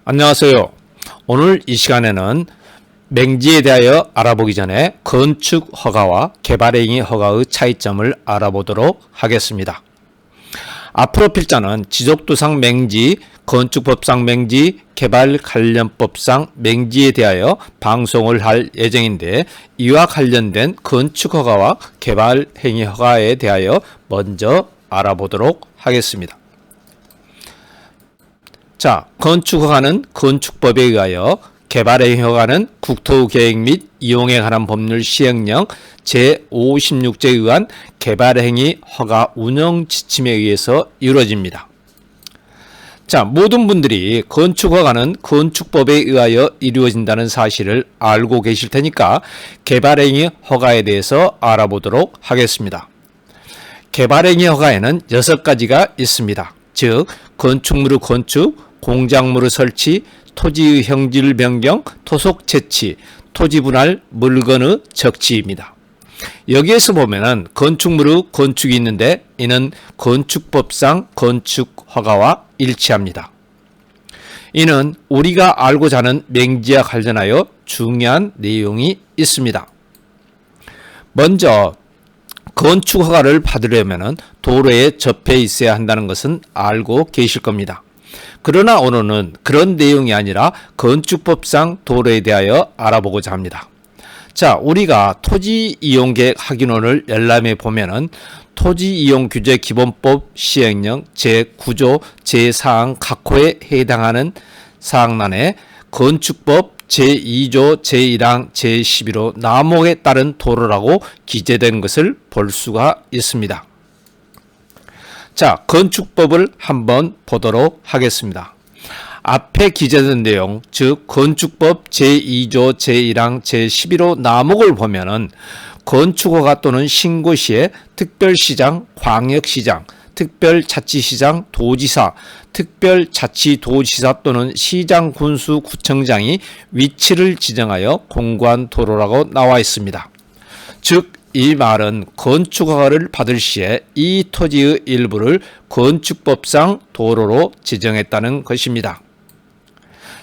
안녕하세요. 오늘 이 시간에는 맹지에 대하여 알아보기 전에 건축 허가와 개발행위 허가의 차이점을 알아보도록 하겠습니다. 앞으로 필자는 지적도상 맹지, 건축법상 맹지, 개발관련법상 맹지에 대하여 방송을 할 예정인데, 이와 관련된 건축허가와 개발행위 허가에 대하여 먼저 알아보도록 하겠습니다. 자, 건축허가는 건축법에 의하여, 개발행위 허가는 국토계획 및 이용에 관한 법률 시행령 제56조에 의한 개발행위 허가 운영 지침에 의해서 이루어집니다. 자, 모든 분들이 건축허가는 건축법에 의하여 이루어진다는 사실을 알고 계실 테니까 개발행위 허가에 대해서 알아보도록 하겠습니다. 개발행위 허가에는 6가지가 있습니다. 즉, 건축물의 건축, 공작물의 설치, 토지의 형질 변경, 토속 채취, 토지 분할, 물건의 적치입니다. 여기에서 보면은 건축물의 건축이 있는데, 이는 건축법상 건축 허가와 일치합니다. 이는 우리가 알고자 하는 맹지와 관련하여 중요한 내용이 있습니다. 먼저 건축 허가를 받으려면 도로에 접해 있어야 한다는 것은 알고 계실 겁니다. 그러나 오늘은 그런 내용이 아니라 건축법상 도로에 대하여 알아보고자 합니다. 자, 우리가 토지이용계획 확인원을 열람해 보면은 토지이용규제기본법 시행령 제9조 제4항 각호에 해당하는 사항란에 건축법 제2조 제1항 제11호 나목에 따른 도로라고 기재된 것을 볼 수가 있습니다. 자, 건축법을 한번 보도록 하겠습니다. 앞에 기재된 내용, 즉 건축법 제2조 제1항 제11호 나목을 보면은 건축허가 또는 신고시에 특별시장, 광역시장, 특별자치시장, 도지사, 특별자치도지사 또는 시장군수구청장이 위치를 지정하여 공고한 도로라고 나와 있습니다. 즉, 이 말은 건축허가를 받을 시에 이 토지의 일부를 건축법상 도로로 지정했다는 것입니다.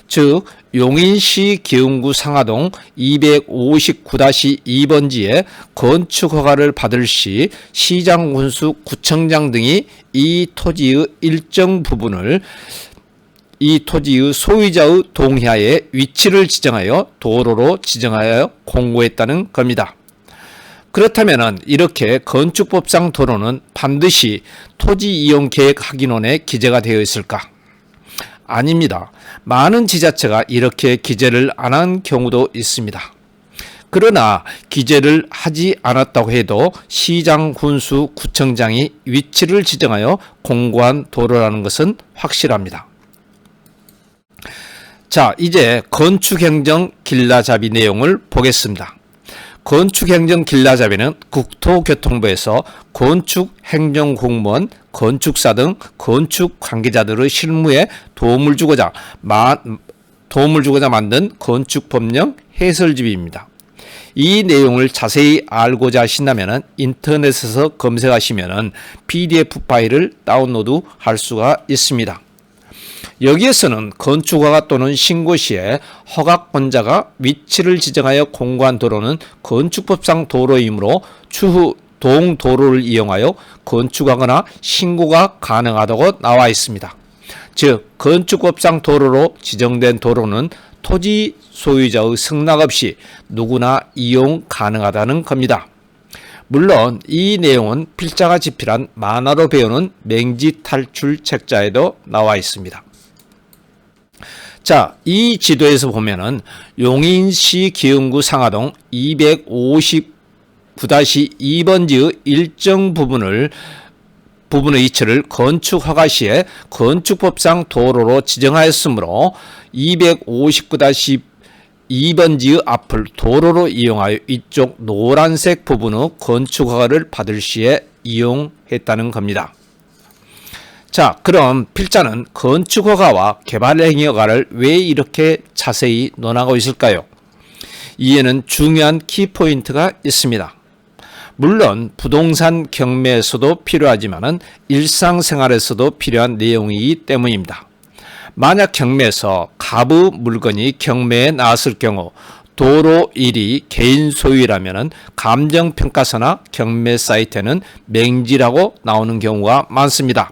즉, 용인시 기흥구 상하동 259-2번지에 건축허가를 받을 시 시장군수 구청장 등이 이 토지의 일정 부분을 이 토지의 소유자의 동의하에 위치를 지정하여 도로로 지정하여 공고했다는 겁니다. 그렇다면 이렇게 건축법상 도로는 반드시 토지이용계획확인원에 기재가 되어 있을까? 아닙니다. 많은 지자체가 이렇게 기재를 안 한 경우도 있습니다. 그러나 기재를 하지 않았다고 해도 시장, 군수, 구청장이 위치를 지정하여 공고한 도로라는 것은 확실합니다. 자, 이제 건축행정 길라잡이 내용을 보겠습니다. 건축행정 길라잡이는 국토교통부에서 건축행정공무원, 건축사 등 건축관계자들의 실무에 도움을 주고자 만든 건축법령 해설집입니다. 이 내용을 자세히 알고자 하신다면 인터넷에서 검색하시면 PDF 파일을 다운로드 할 수가 있습니다. 여기에서는 건축허가 또는 신고시에 허가권자가 위치를 지정하여 공고한 도로는 건축법상 도로이므로 추후 동도로를 이용하여 건축하거나 신고가 가능하다고 나와 있습니다. 즉, 건축법상 도로로 지정된 도로는 토지 소유자의 승낙 없이 누구나 이용 가능하다는 겁니다. 물론 이 내용은 필자가 집필한 만화로 배우는 맹지 탈출 책자에도 나와 있습니다. 자, 이 지도에서 보면은 용인시 기흥구 상하동 259-2번지의 일정 부분의 위치를 건축허가 시에 건축법상 도로로 지정하였으므로 259-2번지의 앞을 도로로 이용하여 이쪽 노란색 부분의 건축허가를 받을 시에 이용했다는 겁니다. 자, 그럼 필자는 건축허가와 개발행위 허가를 왜 이렇게 자세히 논하고 있을까요? 이에는 중요한 키포인트가 있습니다. 물론 부동산 경매에서도 필요하지만 일상생활에서도 필요한 내용이기 때문입니다. 만약 경매에서 가부 물건이 경매에 나왔을 경우 도로 일이 개인 소유라면 감정평가서나 경매 사이트에는 맹지라고 나오는 경우가 많습니다.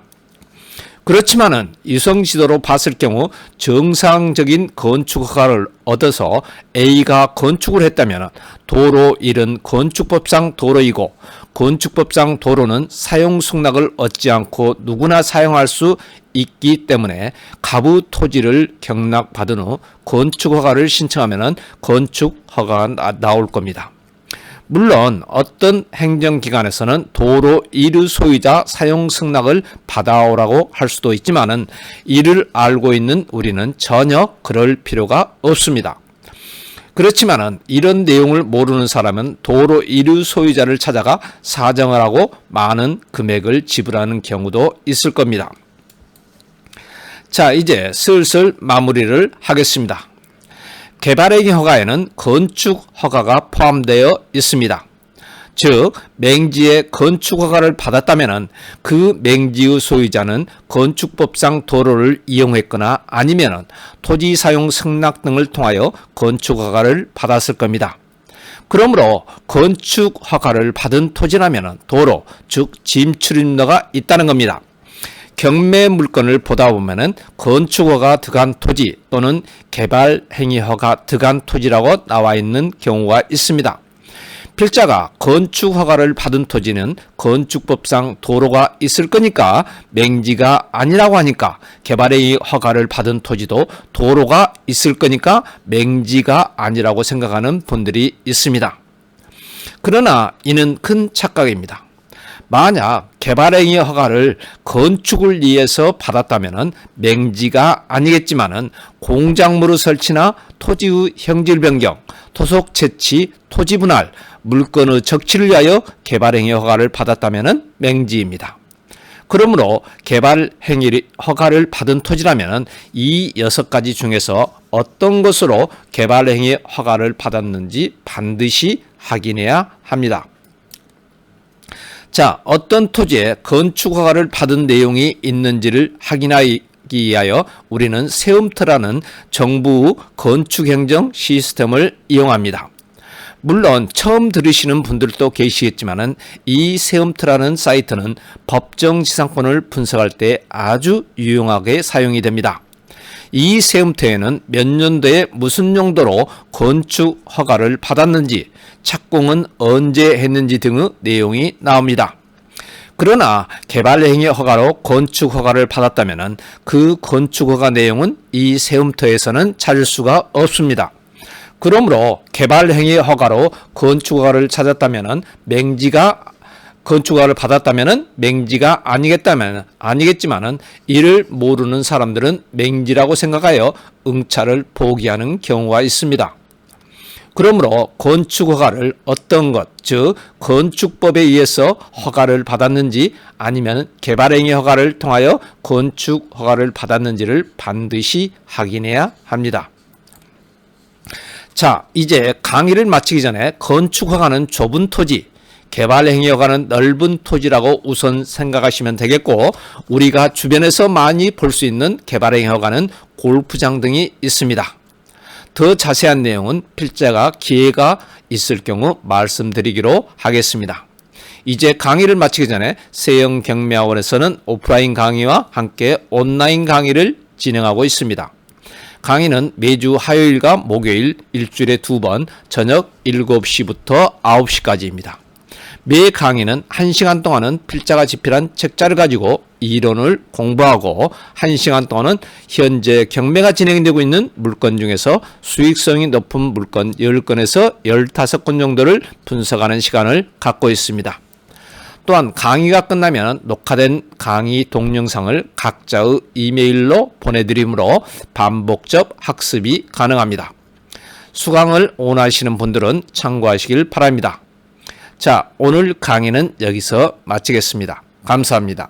그렇지만은 이성지도로 봤을 경우 정상적인 건축 허가를 얻어서 A가 건축을 했다면 도로 1은 건축법상 도로이고 건축법상 도로는 사용 승낙을 얻지 않고 누구나 사용할 수 있기 때문에 가부 토지를 경락받은 후 건축 허가를 신청하면 건축 허가가 나올 겁니다. 물론 어떤 행정기관에서는 도로 1의 소유자 사용 승낙을 받아오라고 할 수도 있지만은 이를 알고 있는 우리는 전혀 그럴 필요가 없습니다. 그렇지만은 이런 내용을 모르는 사람은 도로 1의 소유자를 찾아가 사정을 하고 많은 금액을 지불하는 경우도 있을 겁니다. 자, 이제 슬슬 마무리를 하겠습니다. 개발행위 허가에는 건축 허가가 포함되어 있습니다. 즉 맹지의 건축 허가를 받았다면 그 맹지의 소유자는 건축법상 도로를 이용했거나 아니면 토지 사용 승낙 등을 통하여 건축 허가를 받았을 겁니다. 그러므로 건축 허가를 받은 토지라면 도로, 즉 짐출입로가 있다는 겁니다. 경매 물건을 보다 보면은 건축허가 들어간 토지 또는 개발행위허가 들어간 토지라고 나와 있는 경우가 있습니다. 필자가 건축허가를 받은 토지는 건축법상 도로가 있을 거니까 맹지가 아니라고 하니까 개발행위허가를 받은 토지도 도로가 있을 거니까 맹지가 아니라고 생각하는 분들이 있습니다. 그러나 이는 큰 착각입니다. 만약 개발행위 허가를 건축을 위해서 받았다면 맹지가 아니겠지만은 공작물의 설치나 토지의 형질 변경, 토속 채취, 토지 분할, 물건의 적치를 위하여 개발행위 허가를 받았다면 맹지입니다. 그러므로 개발행위 허가를 받은 토지라면 이 6가지 중에서 어떤 것으로 개발행위 허가를 받았는지 반드시 확인해야 합니다. 자, 어떤 토지에 건축허가를 받은 내용이 있는지를 확인하기 위하여 우리는 세움터라는 정부 건축행정 시스템을 이용합니다. 물론 처음 들으시는 분들도 계시겠지만 이 세움터라는 사이트는 법정지상권을 분석할 때 아주 유용하게 사용이 됩니다. 이 세움터에는 몇 년도에 무슨 용도로 건축 허가를 받았는지, 착공은 언제 했는지 등의 내용이 나옵니다. 그러나 개발행위 허가로 건축 허가를 받았다면 그 건축 허가 내용은 이 세움터에서는 찾을 수가 없습니다. 그러므로 개발행위 허가로 건축 허가를 찾았다면 건축 허가를 받았다면 맹지가 아니겠지만은 이를 모르는 사람들은 맹지라고 생각하여 응찰을 포기하는 경우가 있습니다. 그러므로 건축 허가를 어떤 것, 즉 건축법에 의해서 허가를 받았는지 아니면 개발행위 허가를 통하여 건축 허가를 받았는지를 반드시 확인해야 합니다. 자, 이제 강의를 마치기 전에 건축 허가는 좁은 토지, 개발행위 허가는 넓은 토지라고 우선 생각하시면 되겠고, 우리가 주변에서 많이 볼 수 있는 개발행위 허가는 골프장 등이 있습니다. 더 자세한 내용은 필자가 기회가 있을 경우 말씀드리기로 하겠습니다. 이제 강의를 마치기 전에 세영경매학원에서는 오프라인 강의와 함께 온라인 강의를 진행하고 있습니다. 강의는 매주 화요일과 목요일 일주일에 2번 저녁 7시부터 9시까지입니다. 매 강의는 1시간 동안은 필자가 집필한 책자를 가지고 이론을 공부하고 1시간 동안은 현재 경매가 진행되고 있는 물건 중에서 수익성이 높은 물건 10건에서 15건 정도를 분석하는 시간을 갖고 있습니다. 또한 강의가 끝나면 녹화된 강의 동영상을 각자의 이메일로 보내드리므로 반복적 학습이 가능합니다. 수강을 원하시는 분들은 참고하시길 바랍니다. 자, 오늘 강의는 여기서 마치겠습니다. 감사합니다.